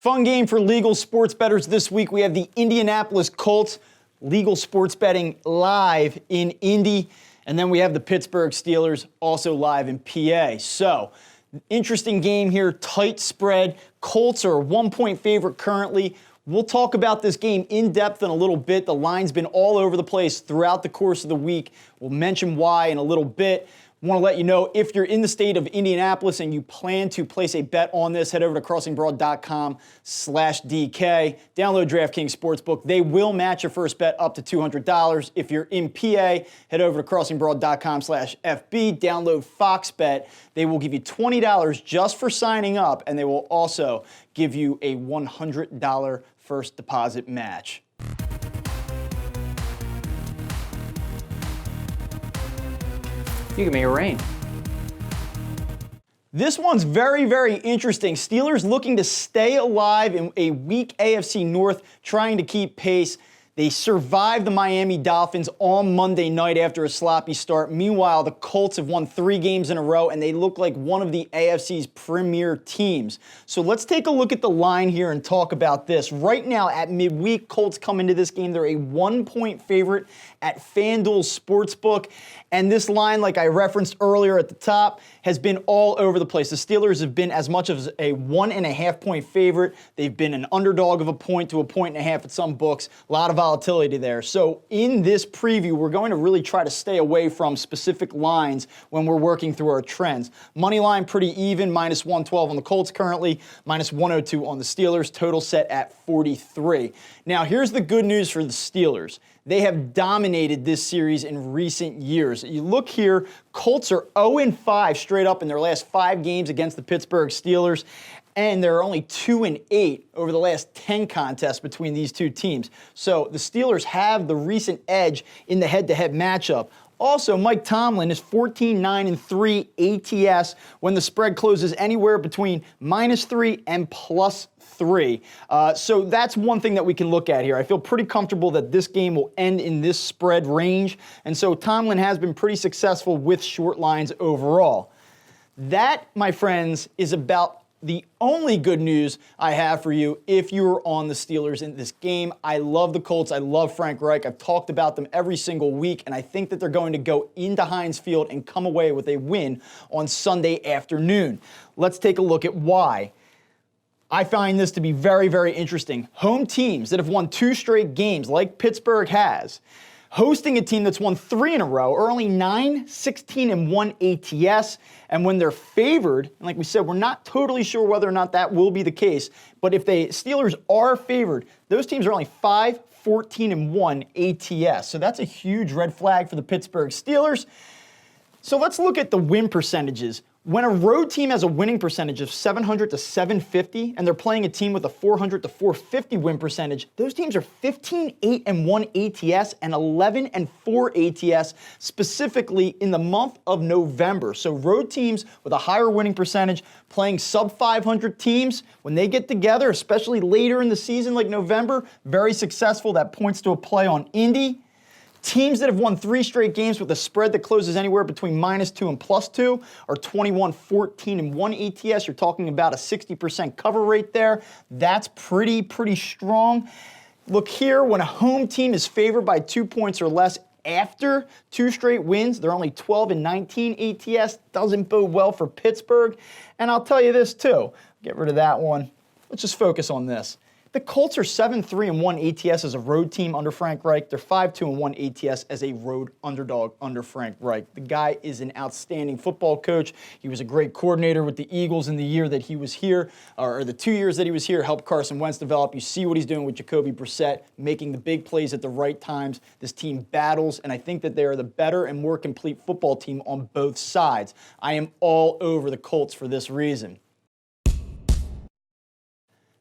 Fun game for legal sports bettors this week. We have the Indianapolis Colts legal sports betting live in Indy. And then we have the Pittsburgh Steelers also live in PA. So, interesting game here, tight spread. Colts are a 1-point favorite currently. We'll talk about this game in depth in a little bit. The line's been all over the place throughout the course of the week. We'll mention why in a little bit. Want to let you know, if you're in the state of Indianapolis and you plan to place a bet on this, head over to crossingbroad.com/DK. Download DraftKings Sportsbook. They will match your first bet up to $200. If you're in PA, head over to crossingbroad.com/FB. Download FoxBet. They will give you $20 just for signing up, and they will also give you a $100 first deposit match. You can make it rain. This one's very, very interesting. Steelers looking to stay alive in a weak AFC North, trying to keep pace. They survived the Miami Dolphins on Monday night after a sloppy start. Meanwhile, the Colts have won 3 games in a row, and they look like one of the AFC's premier teams. So let's take a look at the line here and talk about this. Right now, at midweek, Colts come into this game. They're a 1-point favorite at FanDuel Sportsbook. And this line, like I referenced earlier at the top, has been all over the place. The Steelers have been as much as a 1.5-point favorite. They've been an underdog of a point to a 1.5 at some books. A lot of volatility there. So in this preview, we're going to really try to stay away from specific lines when we're working through our trends. Money line pretty even, -112 on the Colts currently, -102 on the Steelers, total set at 43. Now here's the good news for the Steelers. They have dominated this series in recent years. You look here, Colts are 0-5 straight up in their last 5 games against the Pittsburgh Steelers, and they're only 2-8 over the last 10 contests between these two teams. So the Steelers have the recent edge in the head-to-head matchup. Also, Mike Tomlin is 14-9-3 ATS when the spread closes anywhere between -3 and +3. So that's one thing that we can look at here. I feel pretty comfortable that this game will end in this spread range. And so Tomlin has been pretty successful with short lines overall. That, my friends, is about the only good news I have for you if you're on the Steelers in this game. I love the Colts. I love Frank Reich. I've talked about them every single week, and I think that they're going to go into Heinz Field and come away with a win on Sunday afternoon. Let's take a look at why. I find this to be very, very interesting. Home teams that have won 2 straight games, like Pittsburgh has, hosting a team that's won 3 in a row, are only 9-16-1 ATS. And when they're favored, and like we said, we're not totally sure whether or not that will be the case, but if the Steelers are favored, those teams are only 5-14-1 ATS. So that's a huge red flag for the Pittsburgh Steelers. So let's look at the win percentages. When a road team has a winning percentage of 700 to 750, and they're playing a team with a 400 to 450 win percentage, those teams are 15-8-1 ATS and 11-4 ATS, specifically in the month of November. So road teams with a higher winning percentage playing sub-500 teams, when they get together, especially later in the season like November, very successful. That points to a play on Indy. Teams that have won 3 straight games with a spread that closes anywhere between -2 and +2 are 21-14-1 ATS. You're talking about a 60% cover rate there. That's pretty strong. Look here, when a home team is favored by 2 points or less after 2 straight wins, they're only 12-19 ATS. Doesn't bode well for Pittsburgh. And I'll tell you this too. Get rid of that one. Let's just focus on this. The Colts are 7-3-1 ATS as a road team under Frank Reich. They're 5-2-1 ATS as a road underdog under Frank Reich. The guy is an outstanding football coach. He was a great coordinator with the Eagles in the year that he was here, or the 2 years that he was here, helped Carson Wentz develop. You see what he's doing with Jacoby Brissett, making the big plays at the right times. This team battles, and I think that they are the better and more complete football team on both sides. I am all over the Colts for this reason.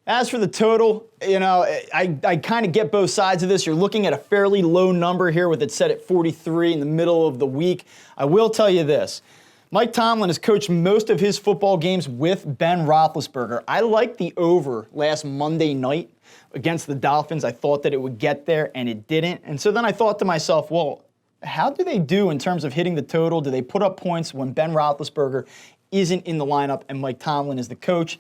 As for the total, I kind of get both sides of this. You're looking at a fairly low number here with it set at 43 in the middle of the week. I will tell you this. Mike Tomlin has coached most of his football games with Ben Roethlisberger. I liked the over last Monday night against the Dolphins. I thought that it would get there, and it didn't. And so then I thought to myself, well, how do they do in terms of hitting the total? Do they put up points when Ben Roethlisberger isn't in the lineup and Mike Tomlin is the coach?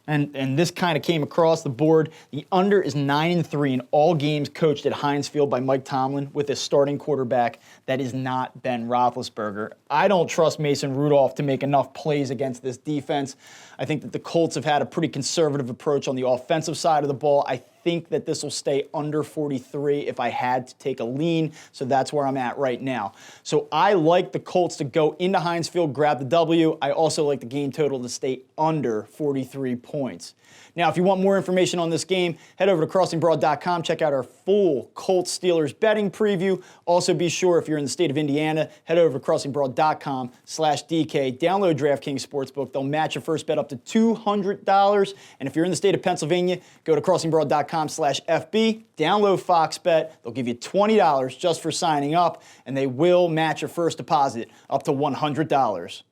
And this kind of came across the board. The under is 9-3 in all games coached at Heinz Field by Mike Tomlin with a starting quarterback that is not Ben Roethlisberger. I don't trust Mason Rudolph to make enough plays against this defense. I think that the Colts have had a pretty conservative approach on the offensive side of the ball. I think that this will stay under 43 if I had to take a lean, so that's where I'm at right now. So I like the Colts to go into Heinz Field, grab the W. I also like the game total to stay under 43 points. Now, if you want more information on this game, head over to crossingbroad.com. Check out our full Colts-Steelers betting preview. Also, be sure, if you're in the state of Indiana, head over to crossingbroad.com/DK. Download DraftKings Sportsbook. They'll match your first bet up to $200. And if you're in the state of Pennsylvania, go to crossingbroad.com/FB. Download Fox Bet. They'll give you $20 just for signing up, and they will match your first deposit up to $100.